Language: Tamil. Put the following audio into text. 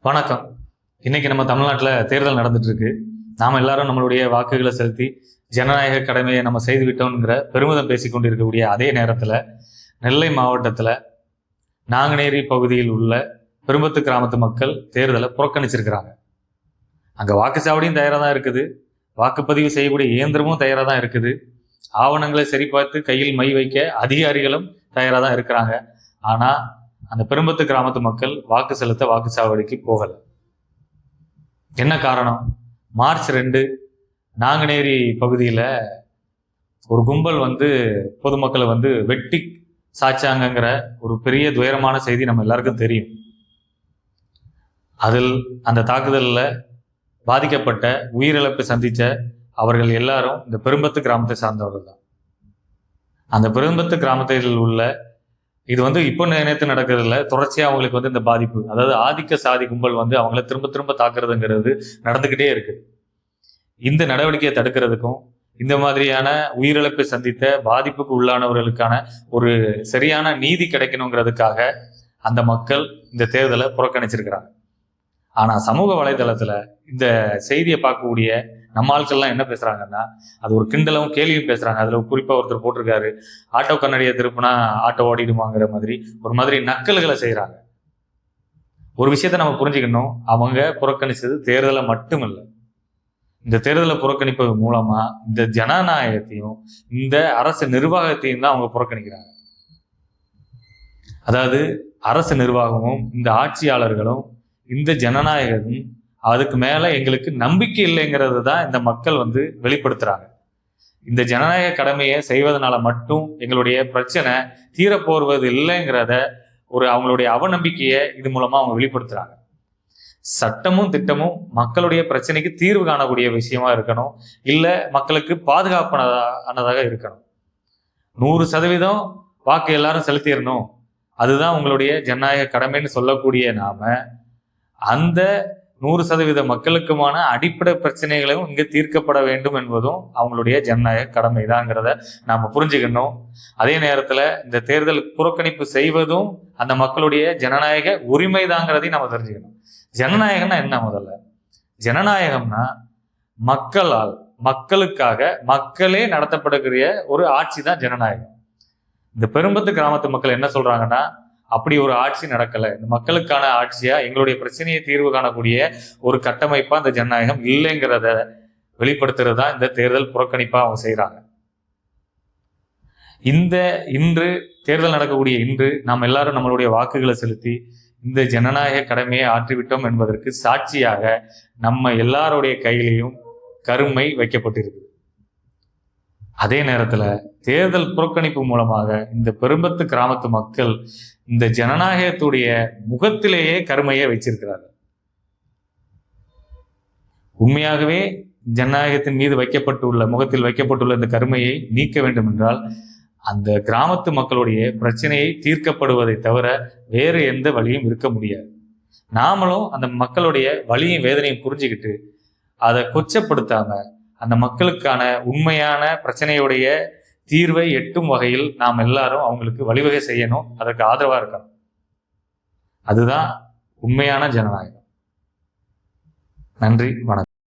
வணக்கம். இன்னைக்கு நம்ம தமிழ்நாட்டில் தேர்தல் நடந்துட்டு இருக்கு. நாம எல்லாரும் நம்மளுடைய வாக்குகளை செலுத்தி ஜனநாயக கடமையை நம்ம செய்துவிட்டோம்ங்கிற பெருமிதம் பேசிக்கொண்டிருக்கக்கூடிய அதே நேரத்தில் நெல்லை மாவட்டத்தில் நாங்குநேரி பகுதியில் உள்ள பெரும்பத்து கிராமத்து மக்கள் தேர்தலை புறக்கணிச்சிருக்கிறாங்க. அங்கே வாக்குச்சாவடியும் தயாராக தான் இருக்குது, வாக்குப்பதிவு செய்யக்கூடிய இயந்திரமும் தயாராக தான் இருக்குது, ஆவணங்களை சரிபார்த்து கையில் மை வைக்க அதிகாரிகளும் தயாராக தான் இருக்கிறாங்க. ஆனால் அந்த பெரும்பத்து கிராமத்து மக்கள் வாக்கு செலுத்த வாக்குச்சாவடிக்கு போகலை. என்ன காரணம்? மார்ச் 2 நாங்குநேரி பகுதியில் ஒரு கும்பல் பொதுமக்களை வெட்டி சாச்சாங்கிற ஒரு பெரிய துயரமான செய்தி நம்ம எல்லாருக்கும் தெரியும். அதில் அந்த தாக்குதலில் பாதிக்கப்பட்ட உயிரிழப்பு சந்தித்த அவர்கள் எல்லாரும் இந்த பெரும்பத்து கிராமத்தை சார்ந்தவர்கள் தான். அந்த பெரும்பத்து கிராமத்தில் உள்ள இது இப்போ நேற்று நடக்கிறது இல்லை, தொடர்ச்சியாக அவங்களுக்கு இந்த பாதிப்பு, அதாவது ஆதிக்க சாதி கும்பல் அவங்கள திரும்ப திரும்ப தாக்குறதுங்கிறது நடந்துக்கிட்டே இருக்கு. இந்த நடவடிக்கையை தடுக்கிறதுக்கும் இந்த மாதிரியான உயிரிழப்பை சந்தித்த பாதிப்புக்கு உள்ளானவர்களுக்கான ஒரு சரியான நீதி கிடைக்கணுங்கிறதுக்காக அந்த மக்கள் இந்த தேர்தலை புறக்கணிச்சிருக்கிறாங்க. ஆனால் சமூக வலைதளத்தில் இந்த செய்தியை பார்க்கக்கூடிய நம்ம ஆட்கள்லாம் என்ன பேசுறாங்கன்னா, அது ஒரு கிண்டலும் கேள்வியும் பேசுறாங்க. அதுல குறிப்பா ஒருத்தர் போட்டிருக்காரு, ஆட்டோ கண்ணாடியை திருப்பினா ஆட்டோ ஓடிடுமாங்கிற மாதிரி நக்கல்களை செய்யறாங்க. ஒரு விஷயத்த நம்ம புரிஞ்சுக்கணும், அவங்க புறக்கணிச்சது தேர்தலை மட்டும் இல்லை, இந்த தேர்தலை புறக்கணிப்பது மூலமா இந்த ஜனநாயகத்தையும் இந்த அரசு நிர்வாகத்தையும் தான் அவங்க புறக்கணிக்கிறாங்க. அதாவது அரசு நிர்வாகமும் இந்த ஆட்சியாளர்களும் இந்த ஜனநாயகமும் அதுக்கு மேல எங்களுக்கு நம்பிக்கை இல்லைங்கிறது தான் இந்த மக்கள் வெளிப்படுத்துறாங்க. இந்த ஜனநாயக கடமையை செய்வதனால மட்டும் எங்களுடைய பிரச்சனை தீரப்போவது இல்லைங்கிறத அவங்களுடைய அவநம்பிக்கையை இது மூலமா அவங்க வெளிப்படுத்துறாங்க. சட்டமும் திட்டமும் மக்களுடைய பிரச்சனைக்கு தீர்வு காணக்கூடிய விஷயமா இருக்கணும், இல்ல மக்களுக்கு பாதுகாப்பானதாக இருக்கணும். 100% வாக்கு எல்லாரும் செலுத்திடணும், அதுதான் உங்களுடைய ஜனநாயக கடமைன்னு சொல்லக்கூடிய நாம அந்த 100% மக்களுக்குமான அடிப்படை பிரச்சனைகளையும் இங்கே தீர்க்கப்பட வேண்டும் என்பதும் அவங்களுடைய ஜனநாயக கடமை தான்ங்கிறத நாம புரிஞ்சுக்கணும். அதே நேரத்தில் இந்த தேர்தல் புறக்கணிப்பு செய்வதும் அந்த மக்களுடைய ஜனநாயக உரிமை தாங்கிறதையும் நம்ம தெரிஞ்சுக்கணும். ஜனநாயகம்னா என்ன? முதல்ல ஜனநாயகம்னா மக்களால் மக்களுக்காக மக்களே நடத்தப்படக்கூடிய ஒரு ஆட்சி தான் ஜனநாயகம். இந்த பெரும்பத்து கிராமத்து மக்கள் என்ன சொல்றாங்கன்னா, அப்படி ஒரு ஆட்சி நடக்கலை, இந்த மக்களுக்கான ஆட்சியா எங்களுடைய பிரச்சனையை தீர்வு காணக்கூடிய ஒரு கட்டமைப்பா இந்த ஜனநாயகம் இல்லைங்கிறத வெளிப்படுத்துறது தான் இந்த தேர்தல் புறக்கணிப்பா அவங்க செய்யறாங்க. இன்று தேர்தல் நடக்கக்கூடிய இன்று நாம் எல்லாரும் நம்மளுடைய வாக்குகளை செலுத்தி இந்த ஜனநாயக கடமையை ஆற்றிவிட்டோம் என்பதற்கு சாட்சியாக நம்ம எல்லாருடைய கையிலையும் கருமை வைக்கப்பட்டிருக்கு. அதே நேரத்துல தேர்தல் புறக்கணிப்பு மூலமாக இந்த பெரும்பத்து கிராமத்து மக்கள் இந்த ஜனநாயகத்துடைய முகத்திலேயே கருமையை வச்சிருக்கிறார்கள். உண்மையாகவே ஜனநாயகத்தின் மீது முகத்தில் வைக்கப்பட்டுள்ள இந்த கருமையை நீக்க வேண்டும் என்றால் அந்த கிராமத்து மக்களுடைய பிரச்சனையை தீர்க்கப்படுவதை தவிர வேறு எந்த வழியும் இருக்க முடியாது. நாமளும் அந்த மக்களுடைய வலியும் வேதனையும் புரிஞ்சுக்கிட்டு அதை கொச்சப்படுத்தாம அந்த மக்களுக்கான உண்மையான பிரச்சனையுடைய தீர்வை எட்டும் வகையில் நாம் எல்லாரும் அவங்களுக்கு வழிவகை செய்யணும், அதற்கு ஆதரவா இருக்கணும். அதுதான் உண்மையான ஜனநாயகம். நன்றி, வணக்கம்.